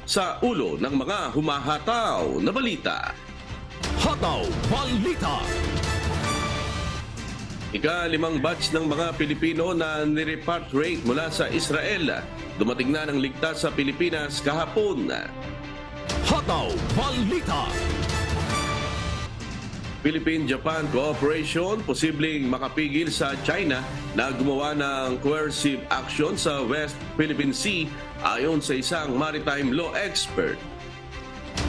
sa ulo ng mga humahataw na balita. Hataw Balita. Ika-5 batch ng mga Pilipino na nirepatriate mula sa Israel dumating na ng ligtas sa Pilipinas kahapon. Hataw Balita. Philippine-Japan cooperation posibleng makapigil sa China na gumawa ng coercive action sa West Philippine Sea ayon sa isang maritime law expert.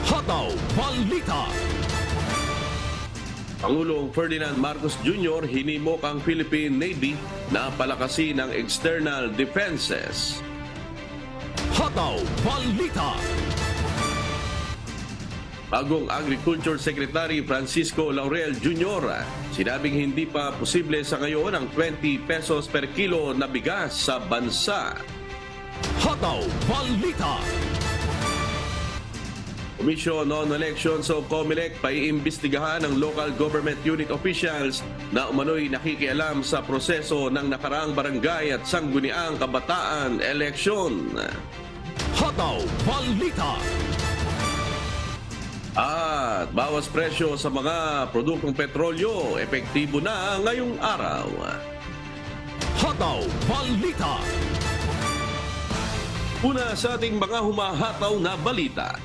Hataw Balita. Pangulong Ferdinand Marcos Jr. hinimok ang Philippine Navy na palakasin ang external defenses. Hataw Balita. Bagong Agriculture Secretary Francisco Laurel Jr. sinabing hindi pa posible sa ngayon ang 20 pesos per kilo na bigas sa bansa. Hataw Balita. Commission on Elections o COMELEC paiimbestigahan ng local government unit officials na umano'y nakikialam sa proseso ng nakaraang barangay at sangguniang kabataan eleksyon. Hataw Balita. At bawas presyo sa mga produktong petrolyo, epektibo na ngayong araw. Hataw Balita. Una sa ating mga humahataw na balita.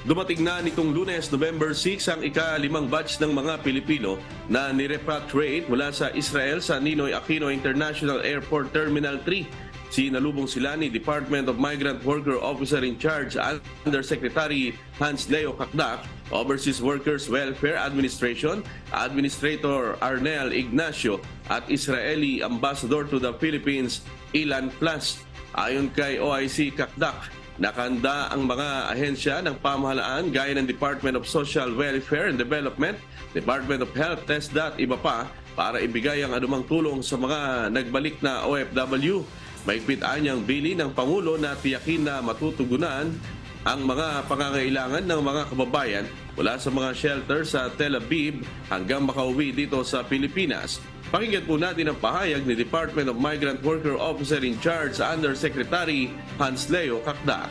Dumating na nitong Lunes, November 6 ang ika-5 batch ng mga Pilipino na nirepatriate mula sa Israel sa Ninoy Aquino International Airport Terminal 3. Sinalubong sila ni Department of Migrant Worker Officer in Charge Undersecretary Hans Leo Kakdak, Overseas Workers Welfare Administration, Administrator Arnel Ignacio at Israeli Ambassador to the Philippines Ilan Plus. Ayon kay OIC Kakdak, nakahanda ang mga ahensya ng pamahalaan gaya ng Department of Social Welfare and Development, Department of Health, TESDA at iba pa para ibigay ang anumang tulong sa mga nagbalik na OFW. Mahigpit anyang bili ng Pangulo na tiyakin na matutugunan ang mga pangangailangan ng mga kababayan mula sa mga shelter sa Tel Aviv hanggang makauwi dito sa Pilipinas. Pakinggan po natin ang pahayag ni Department of Migrant Worker Officer in Charge Undersecretary Hans Leo Kakdak.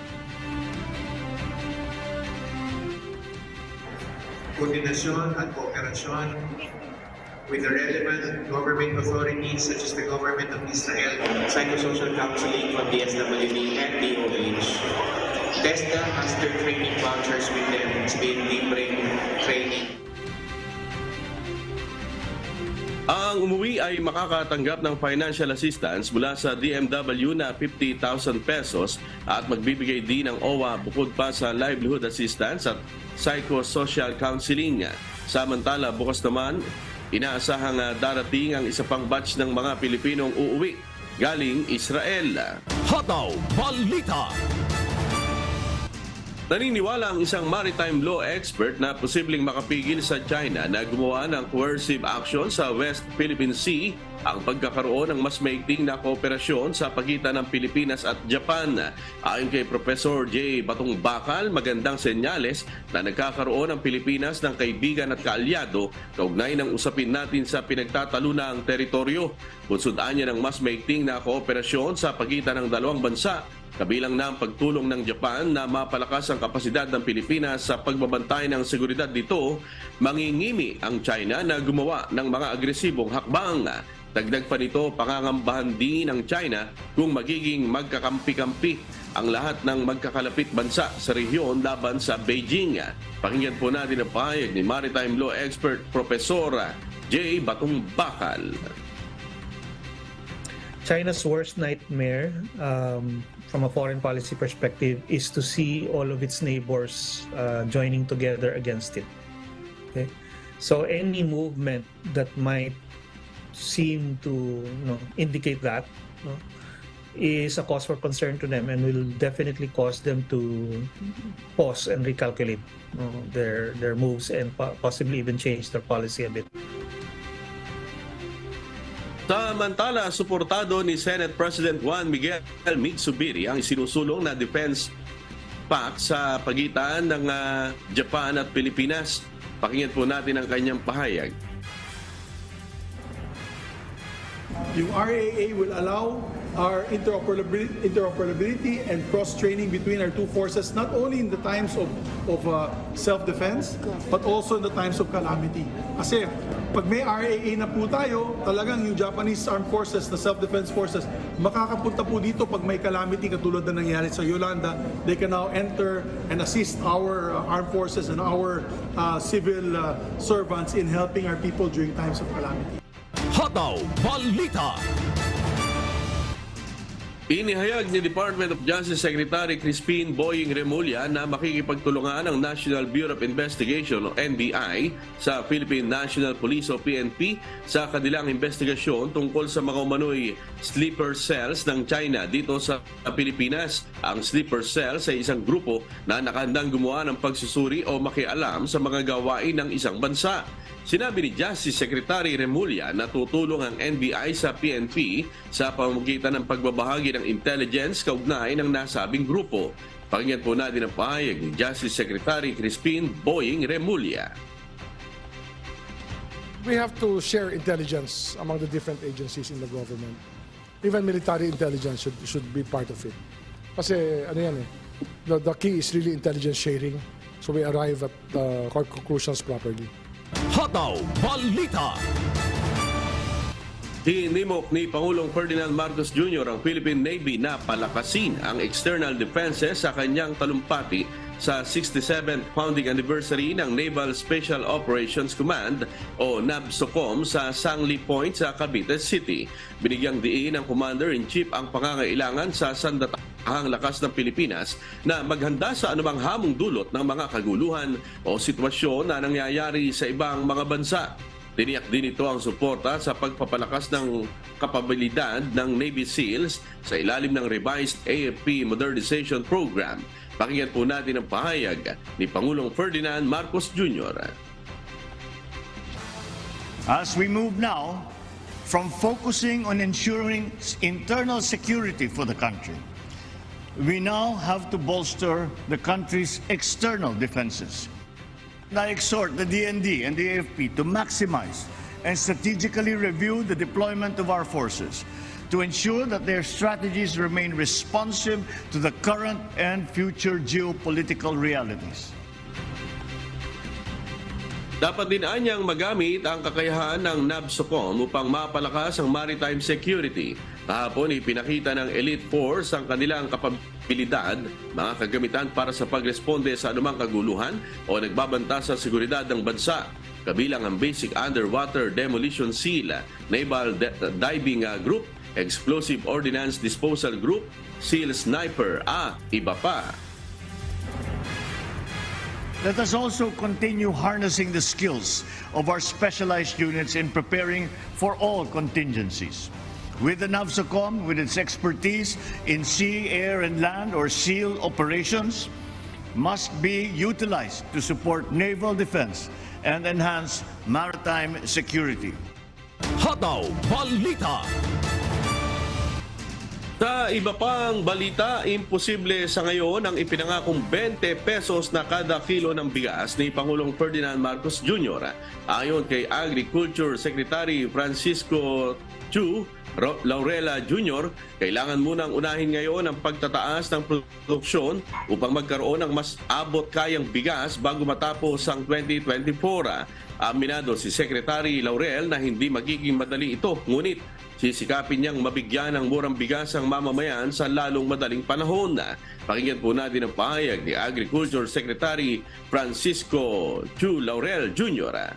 Koordinasyon at kooperasyon with the relevant government authorities such as the Government of Israel, Psychosocial Counseling from DSWD and DOH. TESDA has their training vouchers with them. It's been libreng training. Ang umuwi ay makakatanggap ng financial assistance mula sa DMW na 50,000 pesos at magbibigay din ng OWA bukod pa sa livelihood assistance at psychosocial counseling. Samantala, bukas naman, inaasahang darating ang isa pang batch ng mga Pilipinong uuwi galing Israel. Hataw Balita. Naniniwala ang isang maritime law expert na posibleng makapigil sa China na gumawa ng coercive action sa West Philippine Sea ang pagkakaroon ng mas maigting na kooperasyon sa pagitan ng Pilipinas at Japan. Ayon kay Professor J. Batong Bakal, magandang senyales na nagkakaroon ang Pilipinas ng kaibigan at kaalyado kaugnay ng usapin natin sa pinagtatalunang teritoryo. Bunsudaan niya ng mas maigting na kooperasyon sa pagitan ng dalawang bansa, kabilang na ang pagtulong ng Japan na mapalakas ang kapasidad ng Pilipinas sa pagbabantay ng seguridad dito. Mangingimi ang China na gumawa ng mga agresibong hakbang. Dagdag pa nito, pangangambahan din ng China kung magiging magkakampi-kampi ang lahat ng magkakalapit bansa sa rehiyon laban sa Beijing. Pakinggan po natin ang pahayag ni Maritime Law Expert Professor J. Batong Bakal. China's worst nightmare from a foreign policy perspective is to see all of its neighbors joining together against it. Okay? So any movement that might seem to indicate that is a cause for concern to them and will definitely cause them to pause and recalculate their moves and possibly even change their policy a bit. Samantala, suportado ni Senate President Juan Miguel Mitsubiri ang isinusulong na defense pact sa pagitan ng Japan at Pilipinas. Pakinggan po natin ang kanyang pahayag. Yung RAA will allow our interoperability and cross-training between our two forces, not only in the times of self-defense, but also in the times of calamity. Kasi pag may RAA na po tayo, talagang yung Japanese Armed Forces na self-defense forces, makakapunta po dito pag may calamity katulad na nangyari sa Yolanda. They can now enter and assist our armed forces and our civil servants in helping our people during times of calamity. Hataw Balita. Inihayag ni Department of Justice Secretary Crispin Boying Remulla na makikipagtulungan ang National Bureau of Investigation o NBI sa Philippine National Police o PNP sa kanilang investigasyon tungkol sa mga umano'y sleeper cells ng China dito sa Pilipinas. Ang sleeper cells ay isang grupo na nakahandang gumawa ng pagsusuri o makialam sa mga gawain ng isang bansa. Sinabi ni Justice Secretary Remulla na tutulong ang NBI sa PNP sa pamamagitan ng pagbabahagi ng intelligence kaugnay ng nasabing grupo. Pakinggan po natin ang pahayag ni Justice Secretary Crispin Boying Remulla. We have to share intelligence among the different agencies in the government. Even military intelligence should be part of it. Kasi ano yan the key is really intelligence sharing. So we arrive at the conclusions properly. Hataw Balita. Hinimok ni Pangulong Ferdinand Marcos Jr. ang Philippine Navy na palakasin ang external defenses sa kanyang talumpati sa 67th founding anniversary ng Naval Special Operations Command o NAVSOCOM sa Sangli Point sa Cavite City. Binigyang diin ng Commander-in-Chief ang pangangailangan sa sandatahang lakas ng Pilipinas na maghanda sa anumang hamong dulot ng mga kaguluhan o sitwasyon na nangyayari sa ibang mga bansa. Tiniyak din ito ang suporta sa pagpapalakas ng kapabilidad ng Navy SEALs sa ilalim ng revised AFP Modernization Program. Pakinggan po natin ang pahayag ni Pangulong Ferdinand Marcos Jr. As we move now from focusing on ensuring internal security for the country, we now have to bolster the country's external defenses. I exhort the DND and the AFP to maximize and strategically review the deployment of our forces to ensure that their strategies remain responsive to the current and future geopolitical realities. Dapat din anyang magamit ang kakayahan ng NAVSOCOM upang mapalakas ang maritime security. Kahapon ipinakita ng Elite Force ang kanilang kapabilidad, mga kagamitan para sa pagresponde sa anumang kaguluhan o nagbabanta sa seguridad ng bansa. Kabilang ang Basic Underwater Demolition SEAL, Naval Diving Group, Explosive Ordnance Disposal Group, SEAL Sniper, iba pa. Let us also continue harnessing the skills of our specialized units in preparing for all contingencies. With the NAVSOCOM, with its expertise in sea, air, and land or SEAL operations, must be utilized to support naval defense and enhance maritime security. Hataw Balita. Sa iba pang balita, imposible sa ngayon ang ipinangakong 20 pesos na kada kilo ng bigas ni Pangulong Ferdinand Marcos Jr. Ayon kay Agriculture Secretary Francisco Chu Laurela Jr., kailangan munang unahin ngayon ang pagtataas ng produksyon upang magkaroon ng mas abot kayang bigas bago matapos ang 2024. Aminado si Secretary Laurel na hindi magiging madali ito, ngunit sisikapin niyang mabigyan ng murang bigas ang mamamayan sa lalong madaling panahon. Pakinggan po natin ang pahayag ni Agriculture Secretary Francisco Chu Laurel Jr.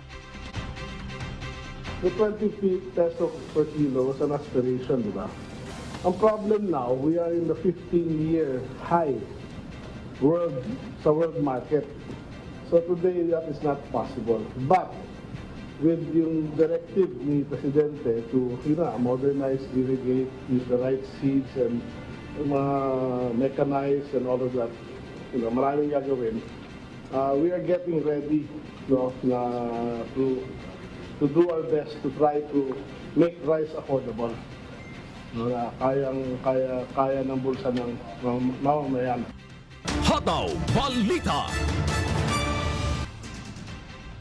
The 20 peso per kilo was an aspiration, di ba? Ang problem now, we are in the 15-year high sa world market. So today, that is not possible. But with yung directive ni Presidente to modernize, irrigate, use the right seeds and mechanize and all of that, maraming gagawin. We are getting ready to do our best to try to make rice affordable. Kaya ng bulsa ng mamamayan. Hataw Balita.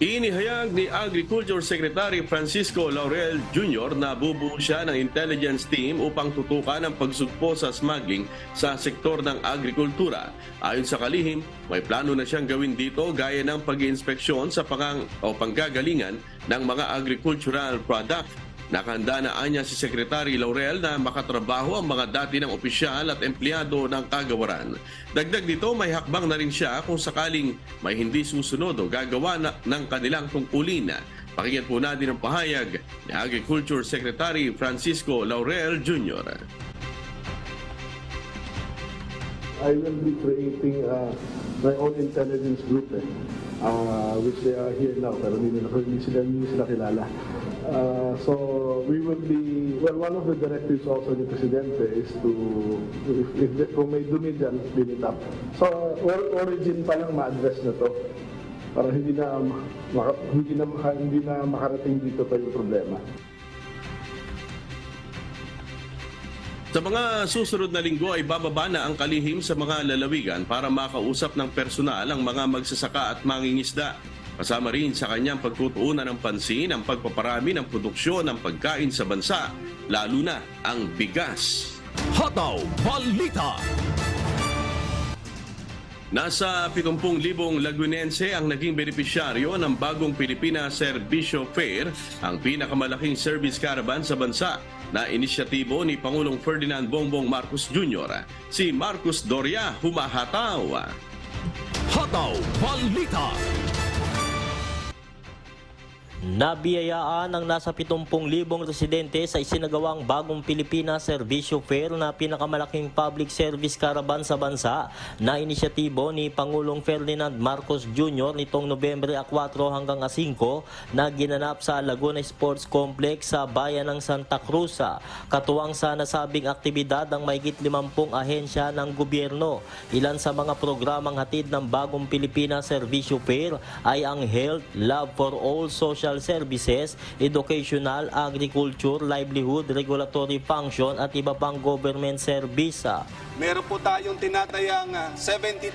Inihayag ni Agriculture Secretary Francisco Laurel Jr. na bubuo siya ng intelligence team upang tutukan ang pagsugpo sa smuggling sa sektor ng agrikultura. Ayon sa kalihim, may plano na siyang gawin dito gaya ng pag-iinspeksyon sa panggagalingan ng mga agricultural product. Nakahanda na anya si Secretary Laurel na makatrabaho ang mga dati ng opisyal at empleyado ng kagawaran. Dagdag dito, may hakbang na rin siya kung sakaling may hindi susunod o gagawa ng kanilang tungkulin. Pakinggan po natin ang pahayag ni Agriculture Secretary Francisco Laurel Jr. I will be creating my own intelligence group, which they are here now, pero hindi sila kilala. So we will be, well, one of the directives also ni Presidente is to, kung may dumi dyan, clean it up. So origin pa lang ma-address na to, para hindi na makarating dito pa yung problema. Sa mga susunod na linggo ay bababa na ang kalihim sa mga lalawigan para makausap ng personal ang mga magsasaka at mangingisda. Kasama rin sa kanyang pagtutuunan ng pansin ang pagpaparami ng produksyon ng pagkain sa bansa, lalo na ang bigas. Hataw Balita. Nasa 70,000 Lagunense ang naging benepisyaryo ng bagong Pilipinas Servicio Fair, ang pinakamalaking service caravan sa bansa na inisyatibo ni Pangulong Ferdinand Bongbong Marcos Jr. Si Marcos Doria humahataw. Hataw Balita. Nabiyayaan ang nasa 70,000 residente sa isinagawang bagong Pilipinas Servicio Fair na pinakamalaking public service caravan sa bansa na inisyatibo ni Pangulong Ferdinand Marcos Jr. nitong Nobyembre 4 hanggang 5 na ginanap sa Laguna Sports Complex sa bayan ng Santa Cruz. Katuwang sa nasabing aktibidad ang mahigit 50 ahensya ng gobyerno. Ilan sa mga programang hatid ng bagong Pilipinas Servicio Fair ay ang Health, Love for All, Social Services, Educational, Agriculture, Livelihood, Regulatory Function at iba pang government service. Meron po tayong tinatayang 70,000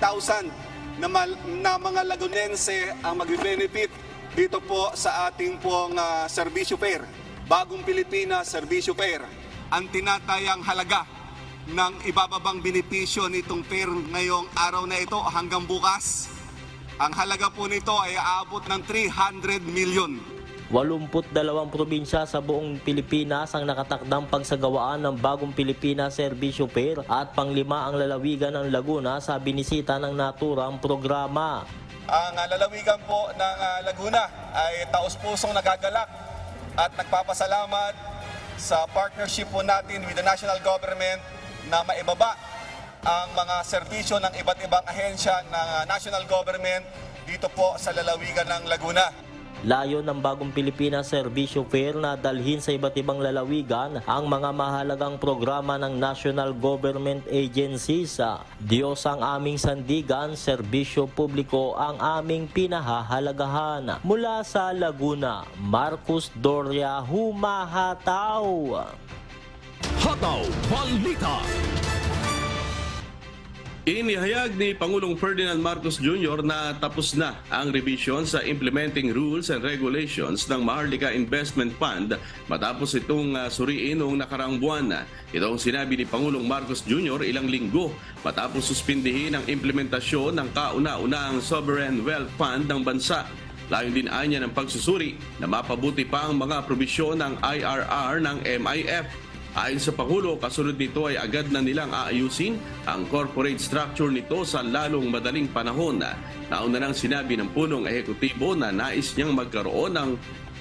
na mga Lagunense ang mag-benefit dito po sa ating pong Servicio Fair. Bagong Pilipinas Servicio Fair. Ang tinatayang halaga ng ibababang benepisyo nitong fair ngayong araw na ito hanggang bukas. Ang halaga po nito ay aabot ng 300 million. 82 probinsya sa buong Pilipinas ang nakatakdang pagsagawaan ng bagong Pilipinas Servicio Fair at panglima ang lalawigan ng Laguna sa binisita ng naturang programa. Ang lalawigan po ng Laguna ay taos-pusong nagagalak at nagpapasalamat sa partnership po natin with the national government na maibaba ang mga serbisyo ng iba't ibang ahensya ng national government dito po sa lalawigan ng Laguna. Layo ng bagong Pilipinas Servicio Fair na dalhin sa iba't ibang lalawigan ang mga mahalagang programa ng national government agencies. Diyos ang aming sandigan, serbisyo publiko ang aming pinahahalagahan. Mula sa Laguna, Marcos Doria humahataw. Hataw Balita. Inihayag ni Pangulong Ferdinand Marcos Jr. na tapos na ang revision sa Implementing Rules and Regulations ng Maharlika Investment Fund matapos itong suriin noong nakaraang buwan. Ito ang sinabi ni Pangulong Marcos Jr. ilang linggo matapos suspindihin ang implementasyon ng kauna-unahang Sovereign Wealth Fund ng bansa. Layon din anya ng pagsusuri na mapabuti pa ang mga probisyon ng IRR ng MIF. Ayon sa Pangulo, kasunod nito ay agad na nilang aayusin ang corporate structure nito sa lalong madaling panahon. Nauna nang sinabi ng punong ehekutibo na nais niyang magkaroon ng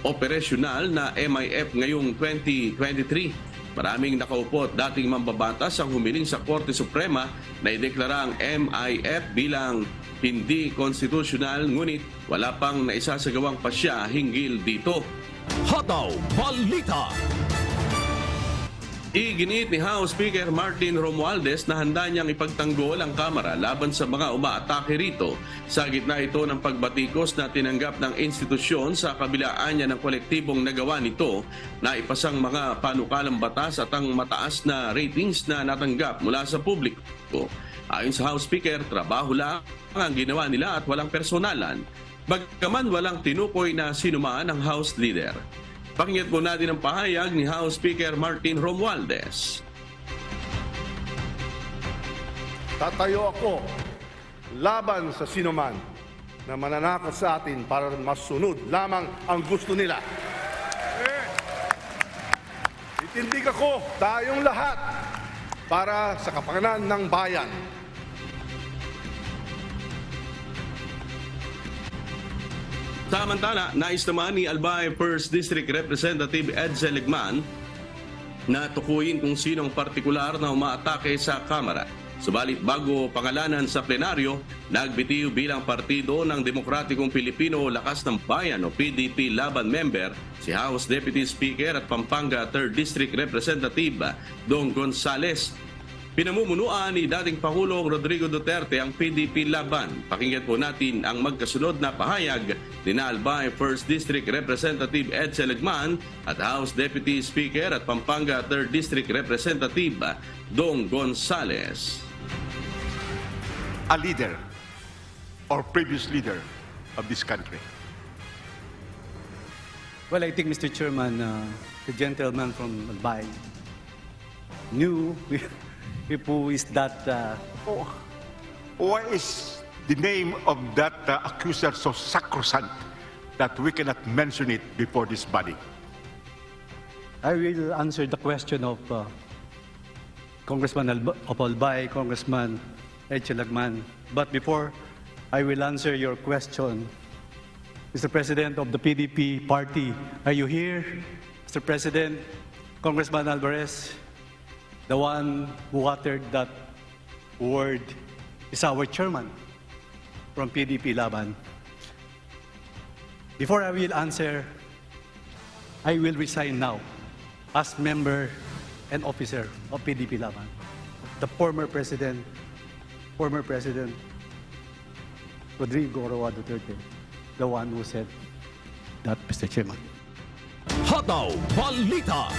operasyonal na MIF ngayong 2023. Maraming nakaupo at dating mambabatas ang humiling sa Korte Suprema na ideklara ang MIF bilang hindi konstitusyonal, ngunit wala pang naisasagawang pasya hinggil dito. Hataw Balita. Iginit ni House Speaker Martin Romualdez na handa niyang ipagtanggol ang Kamara laban sa mga umaatake rito. Sa gitna ito ng pagbatikos na tinanggap ng institusyon sa kabilaan niya ng kolektibong nagawa nito na ipasang mga panukalang batas at ang mataas na ratings na natanggap mula sa publiko. Ayon sa House Speaker, trabaho lang ang ginawa nila at walang personalan. Bagaman walang tinukoy na sinuman ang House Leader. Pakinggan po natin ang pahayag ni House Speaker Martin Romualdez. Tatayo ako laban sa sinuman na mananakot sa atin para masunod lamang ang gusto nila. Itindig ako tayong lahat para sa kapakanan ng bayan. Samantala, nais naman ni Albay 1st District Representative Ed Seligman na tukuyin kung sinong partikular na umaatake sa Kamara. Subalit bago pangalanan sa plenaryo, nagbitiw bilang partido ng Demokratikong Pilipino Lakas ng Bayan o PDP Laban member si House Deputy Speaker at Pampanga 3rd District Representative Dong Gonzales. Pinamumunuan ni dating Pangulong Rodrigo Duterte ang PDP Laban. Pakinggan po natin ang magkasunod na pahayag ni Albay 1st District Representative Ed Seligman at House Deputy Speaker at Pampanga 3rd District Representative Dong Gonzales. A leader or previous leader of this country. Well, I think, Mr. Chairman, the gentleman from Albay knew who is that. Why is the name of that accuser so sacrosanct that we cannot mention it before this body? I will answer the question of Congressman of Albay, Congressman Ed Seligman. But before I will answer your question, Mr. President of the PDP party, are you here? Mr. President, Congressman Alvarez, the one who uttered that word is our chairman from PDP Laban. Before I will answer, I will resign now as member and officer of PDP Laban. The former President Rodrigo Roa Duterte, the one who said that, Mr. Chairman. Hataw Balita.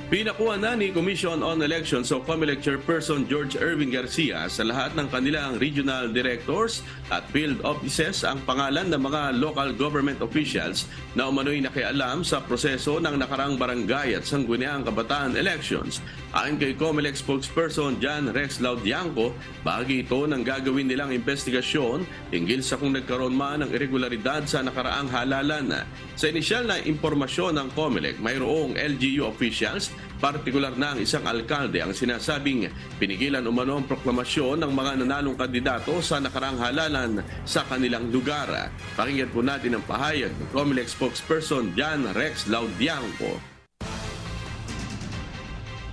Pinakuha na ni Commission on Elections o COMELEC Chairperson George Erwin Garcia sa lahat ng kanilang regional directors at field offices ang pangalan ng mga local government officials na umano'y nakialam sa proseso ng nakarang barangay at sangguniang kabataan elections. Ayon kay COMELEC spokesperson John Rex Laudianco, bahagi ito ng gagawin nilang investigasyon hinggil sa kung nagkaroon man ng irregularidad sa nakaraang halalan. Sa inisyal na impormasyon ng COMELEC, mayroong LGU officials, partikular na ang isang alkalde ang sinasabing pinigilan umano ang proklamasyon ng mga nanalong kandidato sa nakarang halalan sa kanilang lugar. Pakinggan po natin ang pahayag ng COMELEC spokesperson John Rex Laudianco.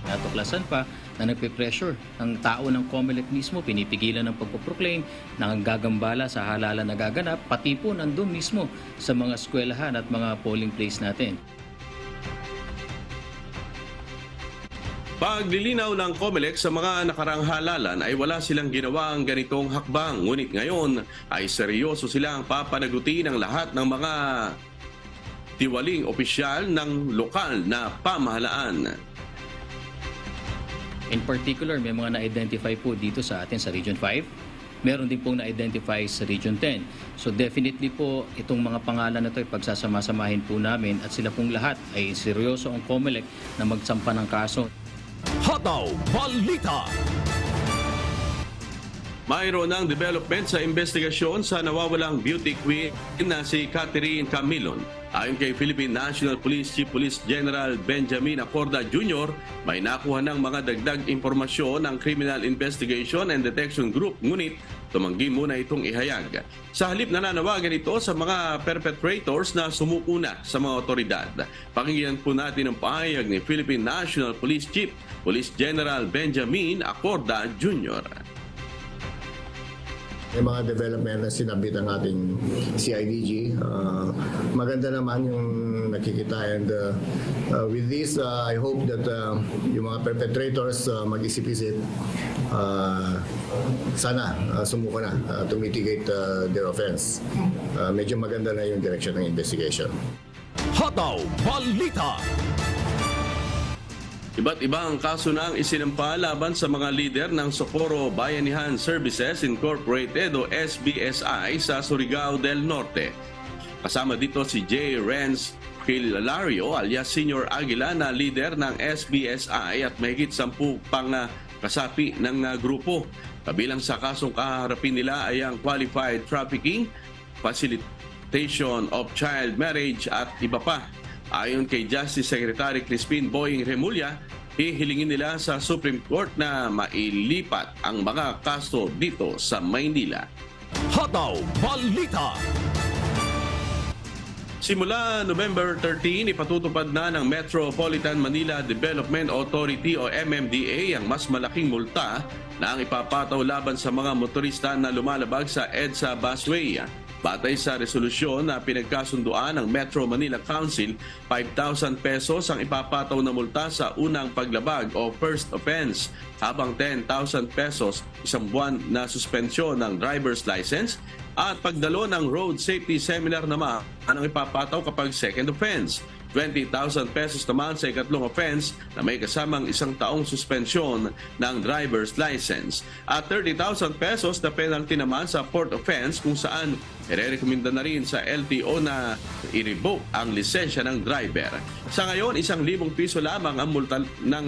Natuklasan pa na nagpe-pressure ang tao ng COMELEC mismo, pinipigilan ng pagpoproclaim na ang gagambala sa halalan na gaganap, pati po nandun mismo sa mga eskwelahan at mga polling place natin. Paglilinaw ng COMELEC sa mga nakarang halalan ay wala silang ginawang ganitong hakbang. Ngunit ngayon ay seryoso silang papanagutin ang lahat ng mga tiwaling opisyal ng lokal na pamahalaan. In particular, may mga na-identify po dito sa atin sa Region 5. Meron din pong na-identify sa Region 10. So definitely po, itong mga pangalan na ito ay pagsasama-samahin po namin at sila pong lahat ay seryoso ang COMELEC na magsampa ng kaso. Hataw Balita. Mayroon ng development sa investigasyon sa nawawalang beauty queen na si Catherine Camilon. Ayon kay Philippine National Police Chief Police General Benjamin Acorda Jr., may nakuha ng mga dagdag impormasyon ng Criminal Investigation and Detection Group, ngunit tumanggi muna itong ihayag. Sa halip nananawagan ito sa mga perpetrators na sumuko na sa mga otoridad. Pakinggan po natin ang pahayag ni Philippine National Police Chief Police General Benjamin Acorda Jr. May mga development na sinabit ang ating CIDG. Maganda naman yung nakikita, and with this, I hope that yung mga perpetrators mag-isip-isip, sana sumuko na to mitigate their offense. Medyo maganda na yung direction ng investigation. Hataw Balita. Iba't ibang kaso na ang isinampa laban sa mga lider ng Socorro Bayanihan Services Incorporated o SBSI sa Surigao del Norte. Kasama dito si J. Renz Hilario alias Senior Aguila na lider ng SBSI at mahigit 10 pang kasapi ng grupo. Kabilang sa kasong kaharapin nila ay ang qualified trafficking, facilitation of child marriage at iba pa. Ayon kay Justice Secretary Crispin Boying Remulla, hihilingin nila sa Supreme Court na mailipat ang mga kaso dito sa Maynila. Hataw Balita. Simula November 13, ipatutupad na ng Metropolitan Manila Development Authority o MMDA ang mas malaking multa na ang ipapataw laban sa mga motorista na lumalabag sa EDSA busway. Batay sa resolusyon na pinagkasunduan ng Metro Manila Council, 5,000 pesos ang ipapataw na multa sa unang paglabag o first offense, habang 10,000 pesos isang buwan na suspensyon ng driver's license at pagdalo ng road safety seminar naman ang ipapataw kapag second offense. 20,000 pesos naman sa ikatlong offense na may kasamang 1 taong suspensyon ng driver's license. At 30,000 pesos na penalty naman sa fourth offense kung saan irerekomenda na rin sa LTO na i-revoke ang lisensya ng driver. Sa ngayon, 1,000 piso lamang ang multa ng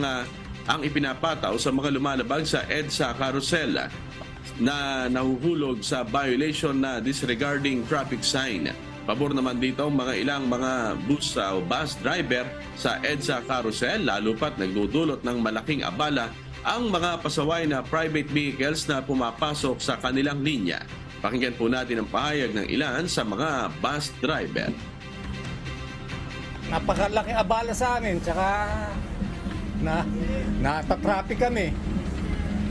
ang ipinapataw sa mga lumalabag sa EDSA carousel na nahuhulog sa violation na disregarding traffic sign. Pabor naman dito ang ilang mga bus o bus driver sa EDSA carousel, lalo pat nagdudulot ng malaking abala ang mga pasaway na private vehicles na pumapasok sa kanilang linya. Pakinggan po natin ang pahayag ng ilan sa mga bus driver. Napakalaking abala sa amin, tsaka natatraffic kami.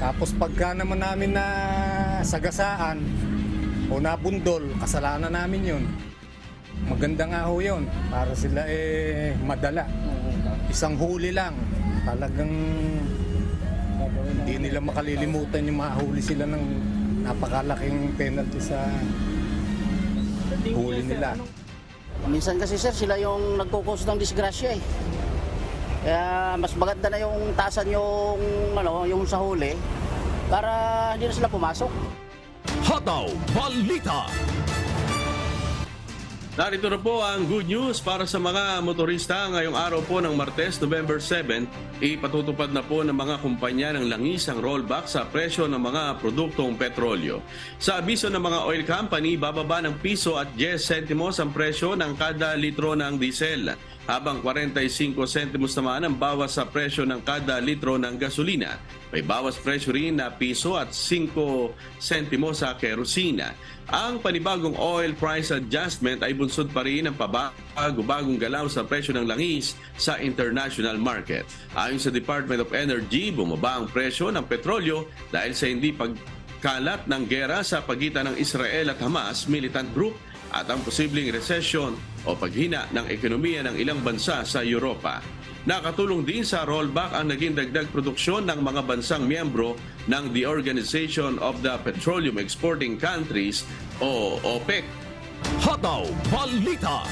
Tapos pagka naman namin na sagasaan o nabundol, kasalanan namin yun. Maganda nga ho yun, para sila madala. Isang huli lang, talagang hindi nila makalilimutan yung mahuli sila ng napakalaking penalty sa huli nila. Minsan kasi sir, sila yung nagkukos ng disgrasya eh. Kaya mas maganda na yung taasan yung sa huli para hindi na sila pumasok. Hataw Balita. Narito na po ang good news para sa mga motorista. Ngayong araw po ng Martes, November 7, ipatutupad na po ng mga kumpanya ng langis ang rollback sa presyo ng mga produktong petrolyo. Sa abiso ng mga oil company, bababa ng piso at 10 sentimos ang presyo ng kada litro ng diesel, habang 45 sentimos naman ang bawas sa presyo ng kada litro ng gasolina. May bawas presyo rin na piso at 5 sentimos sa kerosina. Ang panibagong oil price adjustment ay bunsod pa rin ng pabago-bagong galaw sa presyo ng langis sa international market. Ayon sa Department of Energy, bumaba ang presyo ng petrolyo dahil sa hindi pagkalat ng gera sa pagitan ng Israel at Hamas militant group at ang posibleng recession o paghina ng ekonomiya ng ilang bansa sa Europa. Nakatulong din sa rollback ang naging dagdag produksyon ng mga bansang miyembro ng the Organization of the Petroleum Exporting Countries o OPEC. Hataw Balita.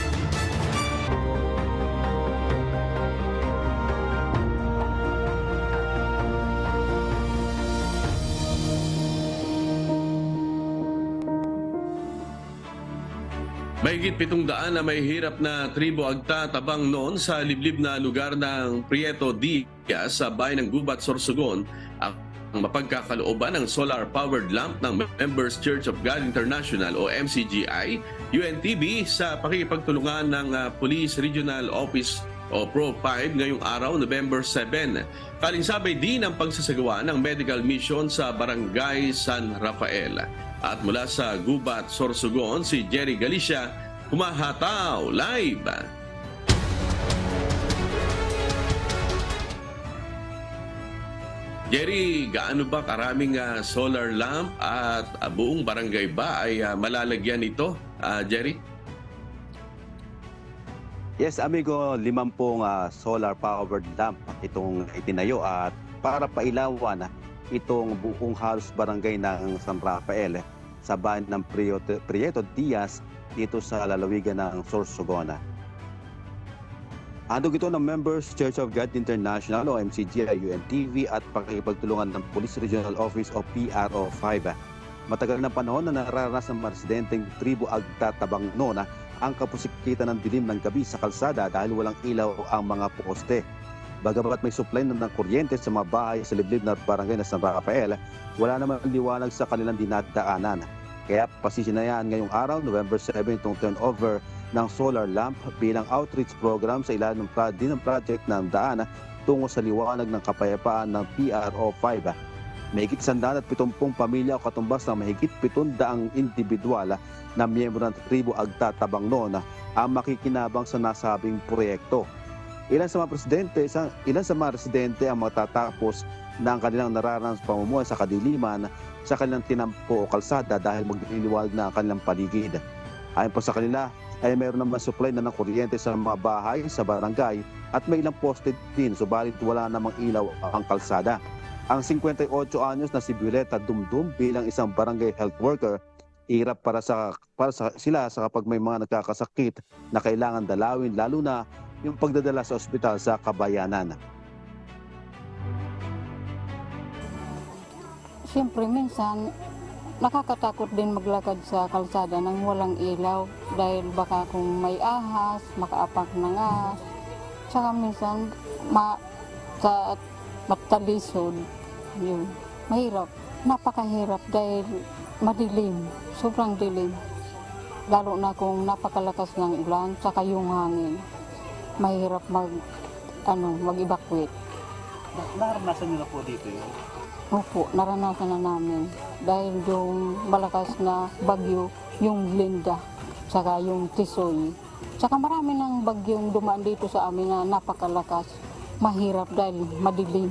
Mahigit 700 na may hirap na tribo agtatabang noon sa liblib na lugar ng Prieto Diaz sa bayan ng Gubat, Sorsogon ang mapagkakalooban ng solar-powered lamp ng Members Church of God International o MCGI, UNTV sa pakikipagtulungan ng Police Regional Office o Pro 5 ngayong araw, November 7. Kalinsabay din ang pagsasagawa ng medical mission sa Barangay San Rafael. At mula sa Gubat, Sorsogon, si Jerry Galicia, humahataw live. Jerry, gaano ba karaming solar lamp at buong barangay ba ay malalagyan ito, Jerry? Yes, amigo, 50 solar-powered lamp itong itinayo at para pailawan itong buong halos barangay ng San Rafael sa bayan ng Prieto Diaz dito sa lalawigan ng Sorsogon. Handog ito ng Members Church of God International o MCGI, UNTV at pakikipagtulungan ng Police Regional Office o PRO 5. Matagal na panahon na nararanas ng mga residenteng tribo Agta Tabangno na ang kapusikitan ng dilim ng gabi sa kalsada dahil walang ilaw ang mga poste. Bagamat may supply ng kuryente sa mga bahay sa liblib na barangay na San Rafael, wala naman liwanag sa kanilang dinadaanan. Kaya pasisinayaan ngayong araw, November 7, itong turnover ng solar lamp bilang outreach program sa ilalim ng project ng daan tungo sa liwanag ng kapayapaan ng PRO 5. Mahigit 170 pamilya o katumbas ng mahigit 700 individual na miyembro ng tribo Agta Tabangno ang makikinabang sa nasabing proyekto. Ilan sa mga residente ang matatapos na ang kanilang nararanasan pamumuhay sa kadiliman sa kanilang tinampo o kalsada dahil magliliwanag na ang kanilang paligid. Ayon pa sa kanila, ay mayroon naman supply na ng kuryente sa mga bahay, sa barangay at may ilang poste din, subalit wala namang ilaw ang kalsada. Ang 58 anyos na si Violeta Dumdum bilang isang barangay health worker, hirap para sila sa kapag may mga nagkakasakit na kailangan dalawin, lalo na yung pagdadala sa ospital sa kabayanan. Siyempre, minsan nakakatakot din maglakad sa kalsada nang walang ilaw dahil baka kung may ahas, makaapak ng ahas. Tsaka minsan sa matalisod, yun, mahirap. Napakahirap dahil madilim, sobrang dilim. Lalo na kung napakalakas ng ulan, tsaka yung hangin. Mahirap mag-evacuate. Naranasan niyo na po dito yun? Opo, naranasan na namin. Dahil yung malakas na bagyo, yung Linda, saka yung Tisoy. Saka marami ng bagyong dumaan dito sa amin na napakalakas. Mahirap dahil madilim.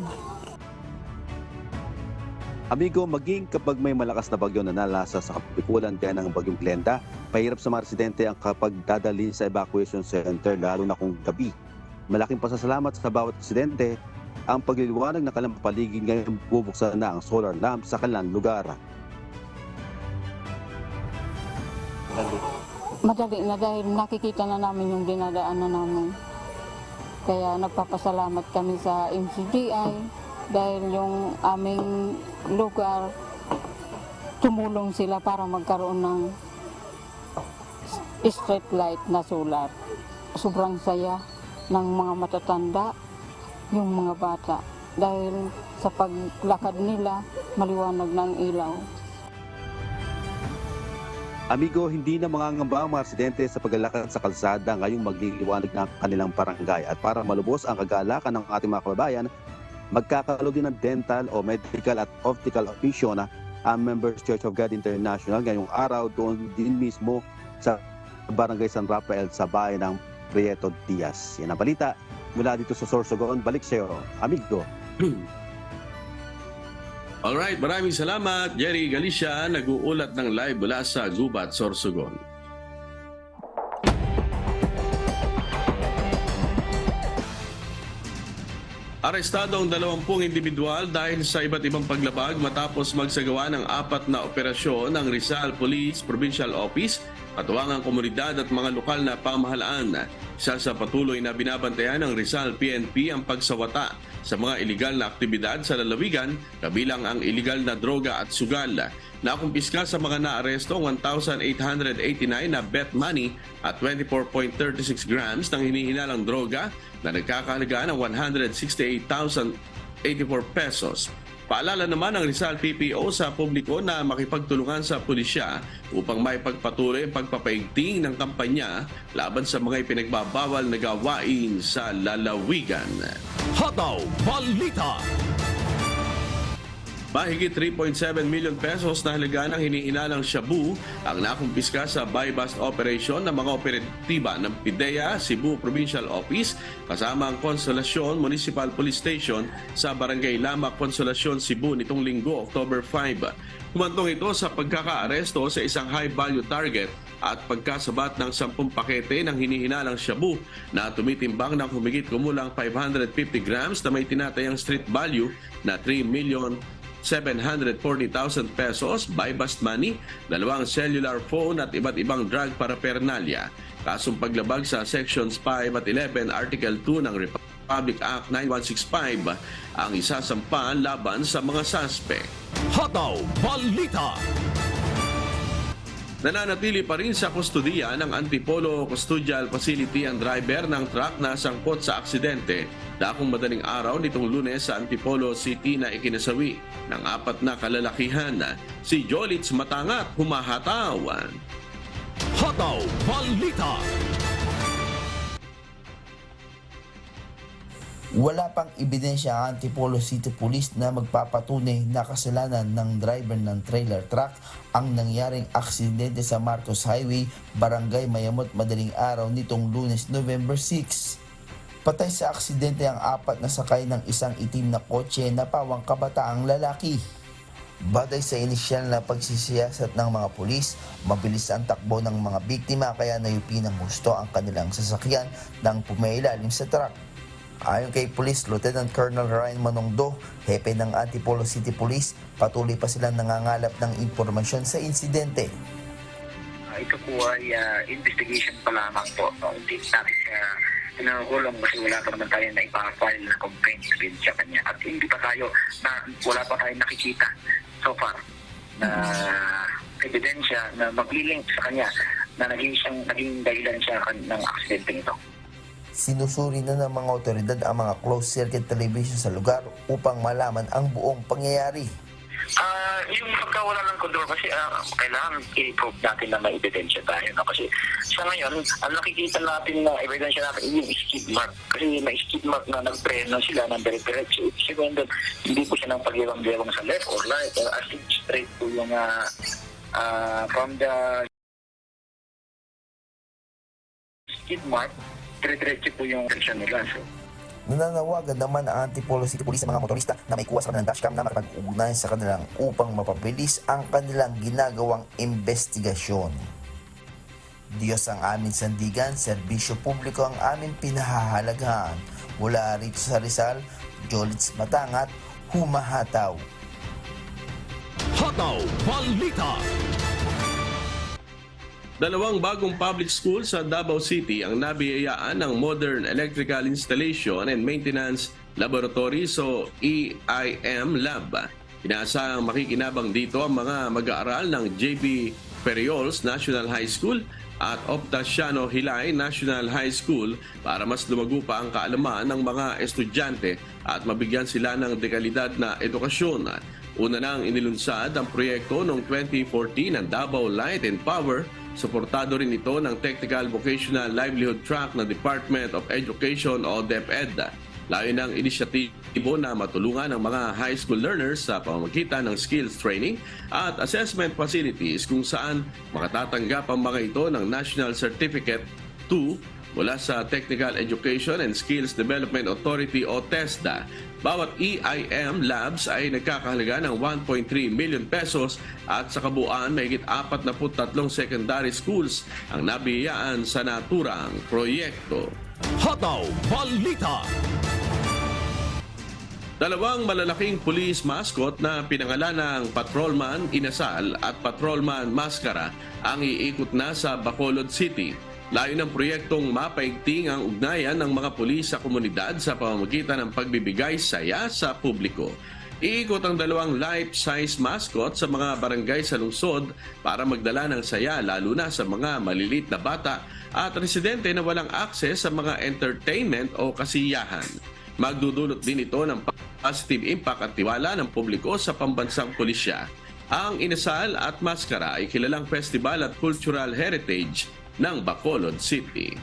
Amigo, maging kapag may malakas na bagyo na nalasa sa kapikulan kaya ng bagyong Glenda, pahirap sa mga residente ang kapag dadali sa evacuation center lalo na kung gabi. Malaking pasasalamat sa bawat residente ang pagliliwanag ng kanilang paligid ngayon bubuksan na ang solar lamp sa kanilang lugar. Madali na dahil nakikita na namin yung dinadaanan namin. Kaya nagpapasalamat kami sa MCGI dahil yung aming lugar tumulong sila para magkaroon ng street light na solar. Sobrang saya ng mga matatanda, yung mga bata, dahil sa paglakad nila, maliwanag ng ilaw. Amigo, hindi na mangangamba ang mga residente sa paglalakad sa kalsada ngayong magliliwanag ng kanilang barangay. At para malubos ang kagalakan ng ating mga kababayan, magkakalo din ng dental o medical at optical vision ang Members Church of God International ngayong araw doon din mismo sa Barangay San Rafael sa bayan ng Prieto Diaz. Yan ang balita mula dito sa Sorsogon. Balik sa iyo, amigo. Alright, maraming salamat. Jerry Galicia, nag-uulat ng live mula sa Gubat, Sorsogon. Arestado ang 20 individual dahil sa iba't ibang paglabag matapos magsagawa ng 4 na operasyon ng Rizal Police Provincial Office, katuwangang komunidad at mga lokal na pamahalaan. Isa sa patuloy na binabantayan ng Rizal PNP ang pagsawata sa mga iligal na aktibidad sa lalawigan, kabilang ang iligal na droga at sugal. Nakumpiska sa mga naaresto 1,889 na bet money at 24.36 grams ng hinihinalang droga na nagkakahalaga ng 168,084 pesos. Paalala naman ng Rizal PPO sa publiko na makipagtulungan sa pulisya upang maipagpatuloy ang pagpapaigting ng kampanya laban sa mga ipinagbabawal na gawain sa lalawigan. Hataw Balita. Mahigit 3.7 million pesos na halaga ng hinihinalang shabu ang nakumpiska sa buy-bust operation ng mga operatiba ng PIDEA Cebu Provincial Office kasama ang Consolacion Municipal Police Station sa Barangay Lamak, Consolacion, Cebu nitong Linggo, October 5. Humantong ito sa pagkakaaresto sa isang high-value target at pagkasabat ng 10 pakete ng hinihinalang shabu na tumitimbang ng humigit kumulang 550 grams na may tinatayang street value na 3 million 740,000 pesos, buy bust money, 2 cellular phone at iba't ibang drug paraphernalia. Kasong paglabag sa Sections 5 at 11, Article 2 ng Republic Act 9165 ang isasampa laban sa mga suspect. Hataw Balita. Nananatili pa rin sa kustudiya ng Antipolo Custodial Facility ang driver ng truck na sangkot sa aksidente dakong madaling araw nitong Lunes sa Antipolo City na ikinasawi ng 4 na kalalakihan. Si Jolitz Matangat humahataw. Hataw Balita. Wala pang ebidensya ang Antipolo City Police na magpapatunay na kasalanan ng driver ng trailer truck ang nangyaring aksidente sa Marcos Highway, Barangay Mayamot madaling araw nitong Lunes, November 6. Patay sa aksidente ang 4 na sakay ng isang itim na kotse na pawang kabataang lalaki. Batay sa inisyal na pagsisiyasat ng mga pulis, mabilis ang takbo ng mga biktima kaya nayupi ng husto ang kanilang sasakyan nang pumailalim sa truck. Ayon kay Police Lieutenant Colonel Ryan Manongdo, hepe ng Antipolo City Police, patuloy pa silang nangangalap ng impormasyon sa insidente. Ito po ay investigation pa lamang po. Hindi natin siya pinakulong kasi wala pa naman tayo na ipafile na complaint sa kanya. At hindi pa tayo, wala pa tayo nakikita so far na ebidensya na mag-link sa kanya na naging dahilan siya ng aksidente nito. Sinusuri na ng mga otoridad ang mga closed-circuit television sa lugar upang malaman ang buong pangyayari. Yung pagkawala ng kondor kasi kailangan i-prove natin na may ebidensya tayo. No? Kasi sa ngayon, ang nakikita natin na ebidensya natin yung skid mark. Kasi may skid mark na nag-preno sila ng dire-diretso. Segundo, hindi po siya ng pagliwang-liwang sa left or right. As in straight po yung from the skid mark, dire-diretso po yung direksyon nila. So, nananawagan naman ang Antipolo City Police sa mga motorista na may kuha sa kanilang dashcam na makapag-ugnayan sa kanilang upang mapabilis ang kanilang ginagawang investigasyon. Diyos ang aming sandigan, serbisyo publiko ang aming pinahahalagahan. Mula rito sa Rizal, Jolitz Matangat, humahataw. Hataw Balita. 2 bagong public school sa Davao City ang nabiyayaan ng Modern Electrical Installation and Maintenance Laboratory o EIM Lab. Inaasahang makikinabang dito ang mga mag-aaral ng JB Ferriols National High School at Optasiano Hilay National High School para mas lumago pa ang kaalaman ng mga estudyante at mabigyan sila ng dekalidad na edukasyon. Una nang inilunsad ang proyekto noong 2014 ng Davao Light and Power. Suportado rin ito ng Technical Vocational Livelihood Track ng Department of Education o DepEd. Layo ng inisyatibo na matulungan ang mga high school learners sa pamamagitan ng skills training at assessment facilities kung saan makatatanggap ang mga ito ng National Certificate 2 mula sa Technical Education and Skills Development Authority o TESDA. Bawat EIM labs ay nagkakahalaga ng 1.3 million pesos at sa kabuuan mahigit 43 secondary schools ang nabiyayaan sa naturang proyekto. Hataw Balita. 2 malalaking police mascot na pinangalan ng Patrolman Inasal at Patrolman Mascara ang iikot na sa Bacolod City. Layo ng proyektong mapaigting ang ugnayan ng mga pulis sa komunidad sa pamamagitan ng pagbibigay saya sa publiko. Iikot ang 2 life-size mascot sa mga barangay sa lungsod para magdala ng saya lalo na sa mga malilit na bata at residente na walang akses sa mga entertainment o kasiyahan. Magdudulot din ito ng positive impact at tiwala ng publiko sa pambansang pulisya. Ang Inasal at Mascara ay kilalang festival at cultural heritage ng Bacolod City.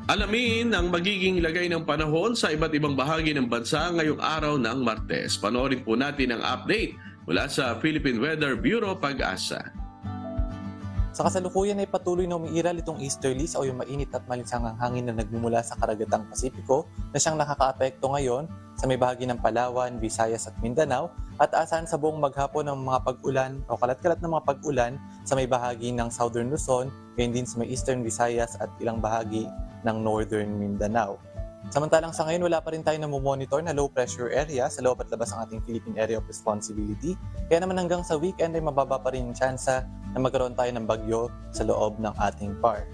Alamin ang magiging lagay ng panahon sa iba't ibang bahagi ng bansa ngayong araw ng Martes. Panoorin po natin ang update mula sa Philippine Weather Bureau Pag-asa. Sa kasalukuyan ay patuloy na umiiral itong easterlies o yung mainit at malinsangang hangin na nagmumula sa karagatang Pasipiko na siyang nakakaapekto ngayon sa may bahagi ng Palawan, Visayas at Mindanao at asahan sa buong maghapon ng mga pag-ulan o kalat-kalat ng mga pag-ulan sa may bahagi ng Southern Luzon, gayon din sa may Eastern Visayas at ilang bahagi ng Northern Mindanao. Samantalang sa ngayon, wala pa rin tayo namomonitor na low pressure area sa loob at labas ng ating Philippine Area of Responsibility. Kaya naman hanggang sa weekend ay mababa pa rin yung tsansa na magkaroon tayo ng bagyo sa loob ng ating PAR.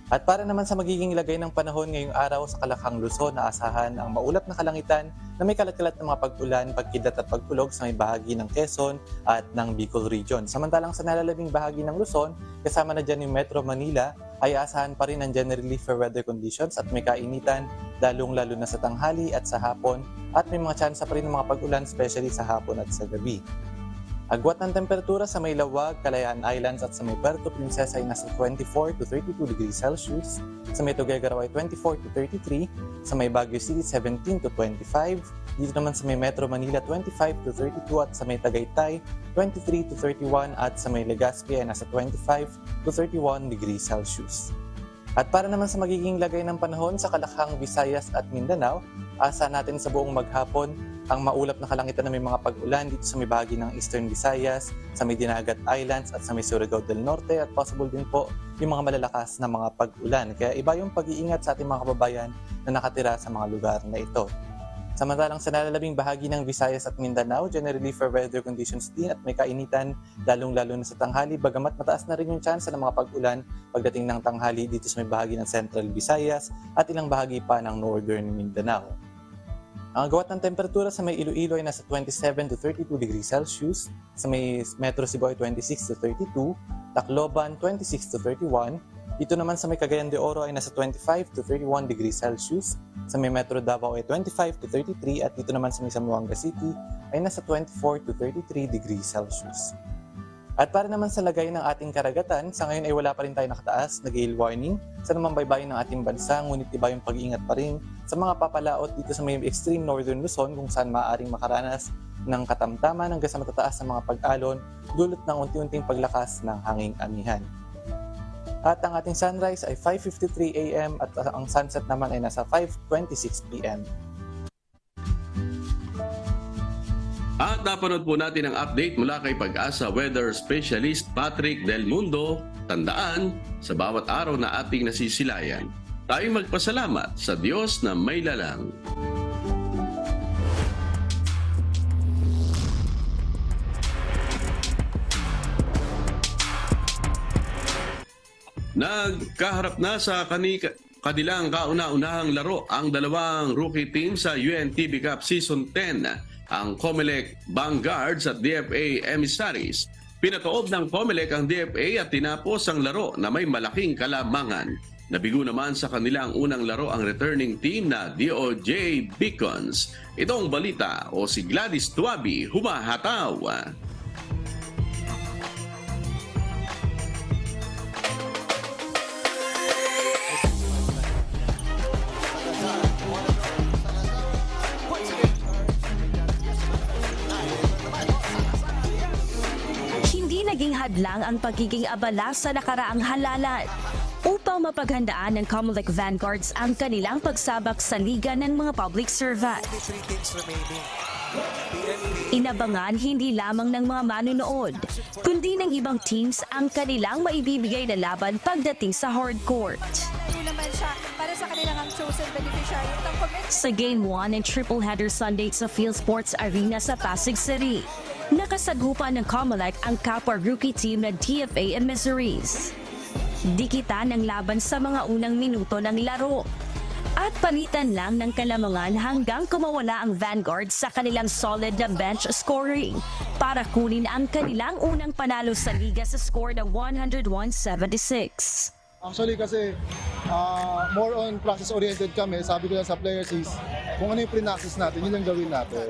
At para naman sa magiging lagay ng panahon ngayong araw sa Kalakhang Luzon, naasahan ang maulap na kalangitan na may kalat-kalat ng mga pag-ulan, pagkidat at pagkulog sa may bahagi ng Quezon at ng Bicol Region. Samantalang sa nalalabing bahagi ng Luzon, kasama na dyan yung Metro Manila, ay aasahan pa rin ang generally fair weather conditions at may kainitan, lalong-lalo na sa tanghali at sa hapon, at may mga tsansa pa rin ng mga pag-ulan, especially sa hapon at sa gabi. Agwat ng temperatura sa may Lawag, Kalayaan Islands at sa may Puerto Princesa ay nasa 24 to 32 degrees Celsius, sa may Tuguegarao ay 24 to 33, sa may Baguio City 17 to 25, dito naman sa may Metro Manila 25 to 32 at sa may Tagaytay 23 to 31 at sa may Legazpi ay nasa 25 to 31 degrees Celsius. At para naman sa magiging lagay ng panahon sa Kalakhang, Visayas at Mindanao, asa natin sa buong maghapon ang maulap na kalangitan na may mga pag-ulan dito sa may bahagi ng Eastern Visayas, sa may Dinagat Islands at sa may Surigao del Norte at possible din po yung mga malalakas na mga pag-ulan. Kaya iba yung pag-iingat sa ating mga kababayan na nakatira sa mga lugar na ito. Samantalang sa nalalabing bahagi ng Visayas at Mindanao, generally fair weather conditions din at may kainitan, lalong-lalo na sa tanghali, bagamat mataas na rin yung chance ng mga pag-ulan pagdating ng tanghali dito sa may bahagi ng Central Visayas at ilang bahagi pa ng Northern Mindanao. Ang agawat ng temperatura sa may Iloilo ay nasa 27 to 32 degrees Celsius, sa may Metro Cebu ay 26 to 32, Tacloban 26 to 31, dito naman sa may Cagayan de Oro ay nasa 25 to 31 degrees Celsius, sa may Metro Davao ay 25 to 33 at dito naman sa may Zamboanga City ay nasa 24 to 33 degrees Celsius. At para naman sa lagay ng ating karagatan, sa ngayon ay wala pa rin tayo nakataas na gale warning sa namang baybayin ng ating bansa, ngunit iba yung pag-iingat pa rin sa mga papalaot dito sa may extreme northern Luzon kung saan maaaring makaranas ng katamtaman hanggang sa matataas na mga pag-alon dulot ng unti-unting paglakas ng hanging amihan. At ang ating sunrise ay 5:53 a.m. at ang sunset naman ay nasa 5:26 p.m. At napanood po natin ang update mula kay Pag-asa Weather Specialist Patrick Del Mundo. Tandaan, sa bawat araw na ating nasisilayan, tayong magpasalamat sa Diyos na may lalang. Nagkaharap na sa kanilang kauna-unahang laro ang dalawang rookie team sa UNTV Cup Season 10. Ang Comelec Vanguards at DFA Emissaries. Pinatoob ng Comelec ang DFA at tinapos ang laro na may malaking kalamangan. Nabigo naman sa kanilang unang laro ang returning team na DOJ Beacons. Ito ang balita o si Gladys Tuabi humahataw. Naging hadlang ang pagiging abala sa nakaraang halalan upang mapaghandaan ng Comelec Vanguards ang kanilang pagsabak sa liga ng mga public servant. Inabangan hindi lamang ng mga manunood, kundi ng ibang teams ang kanilang maibibigay na laban pagdating sa hardcourt. Sa Game 1 ng Triple Header Sunday sa Field Sports Arena sa Pasig City, nakasagupa ng Comelec ang kapwa rookie team na DFA Emissaries. Dikitan ang laban sa mga unang minuto ng laro at palitan lang ng kalamangan hanggang kumawala ang Vanguard sa kanilang solid na bench scoring para kunin ang kanilang unang panalo sa liga sa score na 101-76. Actually kasi more on process-oriented kami. Sabi ko lang sa players is kung ano yung pre-practice natin, yun lang gawin natin.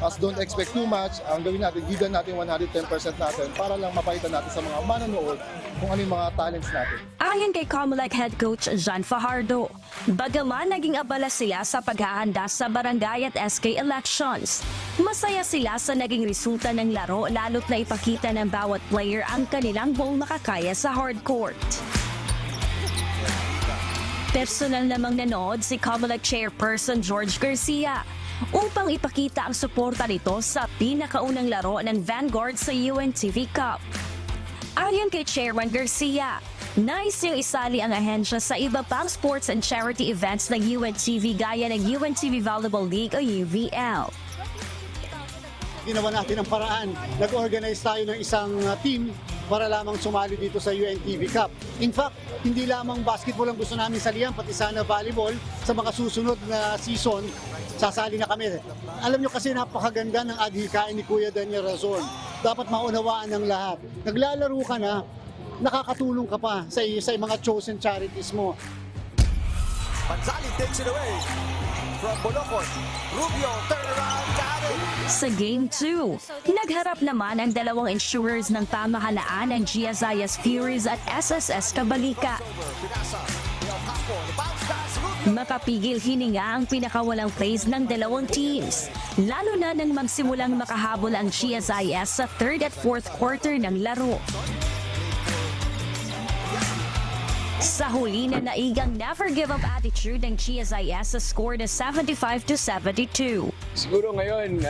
As don't expect too much, ang gawin natin, given natin 110% natin para lang mapakita natin sa mga manonood kung ano yung mga talents natin. Ayon kay Comelec Head Coach John Fajardo, bagaman naging abala sila sa paghahanda sa barangay at SK elections, masaya sila sa naging resulta ng laro lalo't na ipakita ng bawat player ang kanilang buong makakaya sa hardcourt. Personal namang nanood si Comelec Chairperson George Garcia upang ipakita ang suporta nito sa pinakaunang laro ng Vanguard sa UNTV Cup. Ayon kay Chairman Garcia, nais niyang isali ang ahensya sa iba pang sports and charity events ng UNTV gaya ng UNTV Volleyball League o UVL. Ginawa natin ang paraan. Nag-organize tayo ng isang team para lamang sumali dito sa UNTV Cup. In fact, hindi lamang basketball ang gusto namin salihan, pati sana volleyball. Sa mga susunod na season, sasali na kami. Alam nyo kasi napakaganda ng adhikain ni Kuya Daniel Razon. Dapat maunawaan ng lahat. Naglalaro ka na, nakakatulong ka pa sa mga chosen charities mo. Panzali takes it away from Bolocon. Rubio, turnaround, got it! Sa Game 2, nagharap naman ang dalawang insurers ng pamahalaan ng Gia Zayas Furies at SSS Cabalika. Makapigil hininga ang pinakawalang plays ng dalawang teams, lalo na nang magsimulang makahabol ang Gia Zayas sa 3rd at 4th quarter ng laro. Sa huli na naigang never give up attitude ng GSIS sa score na 75-72. Siguro ngayon,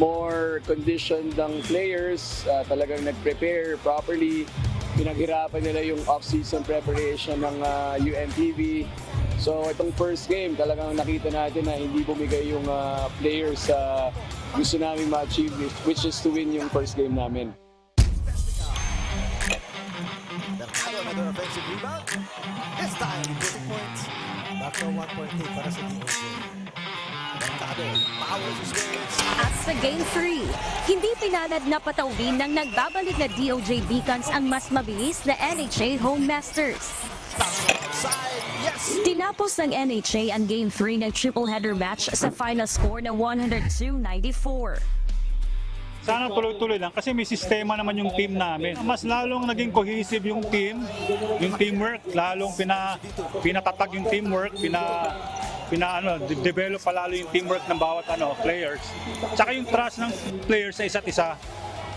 more conditioned ang players, talagang nag-prepare properly. Pinaghirapan nila yung off-season preparation ng UNTV. So itong first game, talagang nakita natin na hindi bumigay yung players sa gusto namin ma-achieve, which is to win yung first game namin. Another offensive rebound. This time, 20 points. Back to 1.8 para sa DOJ. Mercado, powers his ways. At sa Game 3, hindi pinalad na patawin ng nagbabalik na DOJ Beacons ang mas mabilis na NHA Home Masters. Tinapos ng NHA ang Game 3 ng triple header match sa final score na 102-94. Sana tuloy-tuloy lang kasi may sistema naman yung team namin. Mas lalong naging cohesive yung teamwork, lalong pinatatag yung teamwork, develop pa lalo yung teamwork ng bawat players. Tsaka yung trust ng players sa isa't isa,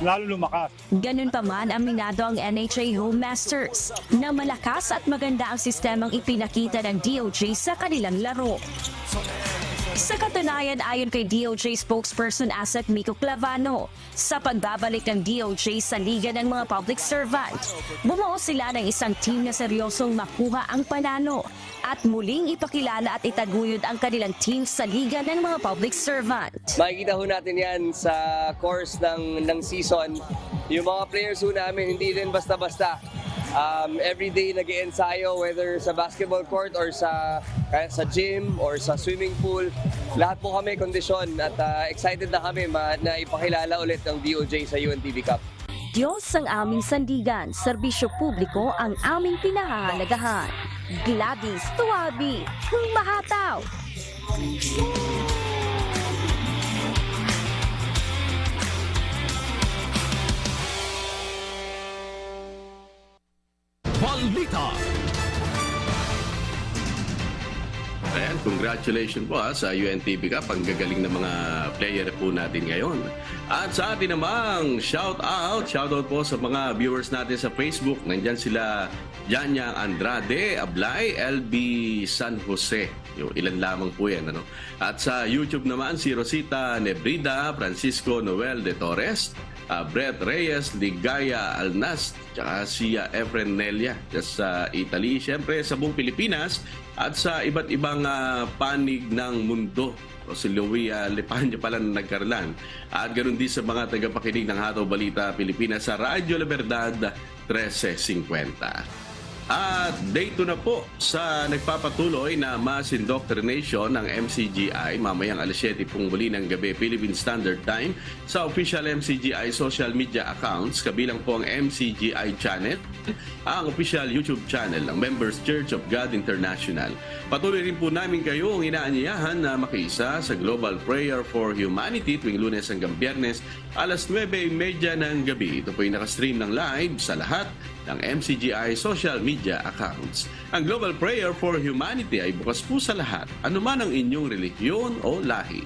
lalo lumakas. Ganun pa man, aminado ang NHA Home Masters na malakas at maganda ang sistemang ipinakita ng DOJ sa kanilang laro. Sa katunayan, ayon kay DOJ spokesperson Asset Miko Clavano, sa pagbabalik ng DOJ sa Liga ng mga Public Servant, bumuo sila ng isang team na seryosong makuha ang panalo at muling ipakilala at itaguyod ang kanilang team sa Liga ng mga Public Servant. Makikita ho natin yan sa course ng season. Yung mga players ho namin, hindi din basta-basta. Every day nag-i-ensayo, whether sa basketball court or sa gym or sa swimming pool. Lahat po kami kondisyon at excited na kami na ipakilala ulit ng DOJ sa UNTV Cup. Diyos ang aming sandigan, serbisyo publiko ang aming pinahahalagahan. Gladys Tuwabi, Mahataw! Balita. Ayan, congratulations po sa UNTV Cup. Ang gagaling ng mga player po natin ngayon. At sa atin namang shoutout po sa mga viewers natin sa Facebook. Nandyan sila Janya Andrade, Ablay, LB San Jose. Yung ilan lamang po yan. At sa YouTube naman, si Rosita Nebrida, Francisco Noel de Torres, Brett Reyes, Ligaya Alnas, tsaka si Efren Nelia sa Italy. Siyempre sa buong Pilipinas at sa iba't ibang panig ng mundo. O si Louie Lepanya pala na nagkarlan. At ganoon din sa mga tagapakinig ng Hataw Balita Pilipinas sa Radyo La Verdad 1350. At day 2 na po sa nagpapatuloy na mass indoctrination ng MCGI mamayang alas 7 pong muli ng gabi Philippine Standard Time sa official MCGI social media accounts kabilang po ang MCGI channel, ang official YouTube channel ng Members Church of God International. Patuloy rin po namin kayong inaanyayahan na makiisa sa Global Prayer for Humanity tuwing Lunes hanggang Biyernes alas 9:30 ng gabi. Ito po yung nakastream ng live sa lahat ng MCGI social media accounts. Ang Global Prayer for Humanity ay bukas po sa lahat, anuman ang inyong relihiyon o lahi.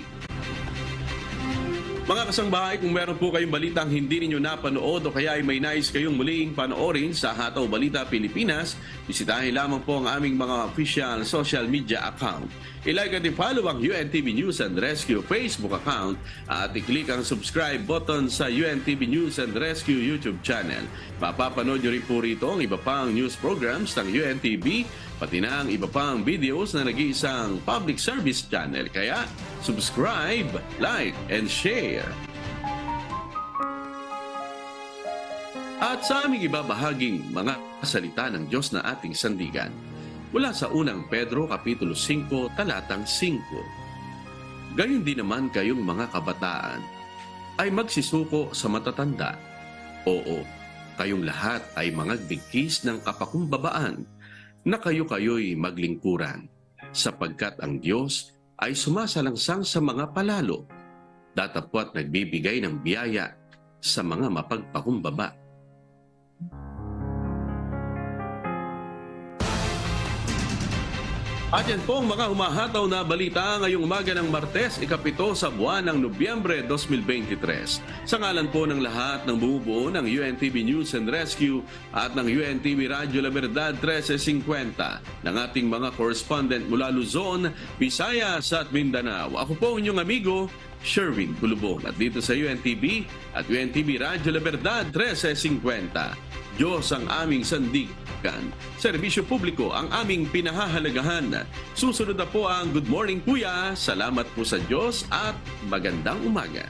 Mga kasangbahay, kung meron po kayong balitang hindi ninyo napanood o kaya ay may nais kayong muling panoorin sa Hataw Balita Pilipinas, bisitahin lamang po ang aming mga official social media account. I-like at i-follow ang UNTV News and Rescue Facebook account at i-click ang subscribe button sa UNTV News and Rescue YouTube channel. Mapapanood nyo rin po rito ang iba pang news programs ng UNTV, pati na ang iba pang videos na nag-iisang public service channel. Kaya, subscribe, like, and share. At sa aming ibabahaging mga salita ng Diyos na ating sandigan, mula sa unang Pedro Kapitulo 5, talatang 5. Gayon din naman kayong mga kabataan ay magsisuko sa matatanda. Oo, kayong lahat ay mangagbigkis ng kapakumbabaan na kayo-kayo'y maglingkuran, sapagkat ang Diyos ay sumasalangsang sa mga palalo, datapwat nagbibigay ng biyaya sa mga mapagpakumbaba. At yan po ang mga humahataw na balita ngayong umaga ng Martes, ikapito sa buwan ng Nobyembre 2023. Sa ngalan po ng lahat ng bumubuo ng UNTV News and Rescue at ng UNTV Radyo La Verdad 1350 ng ating mga correspondent mula Luzon, Visayas at Mindanao. Ako po ang inyong amigo, Sherwin Kulubong. At dito sa UNTV at UNTV Radyo La Verdad 1350. Diyos ang aming sandigan. Serbisyo publiko ang aming pinahahalagahan. Susunod na po ang Good Morning Kuya. Salamat po sa Diyos at magandang umaga.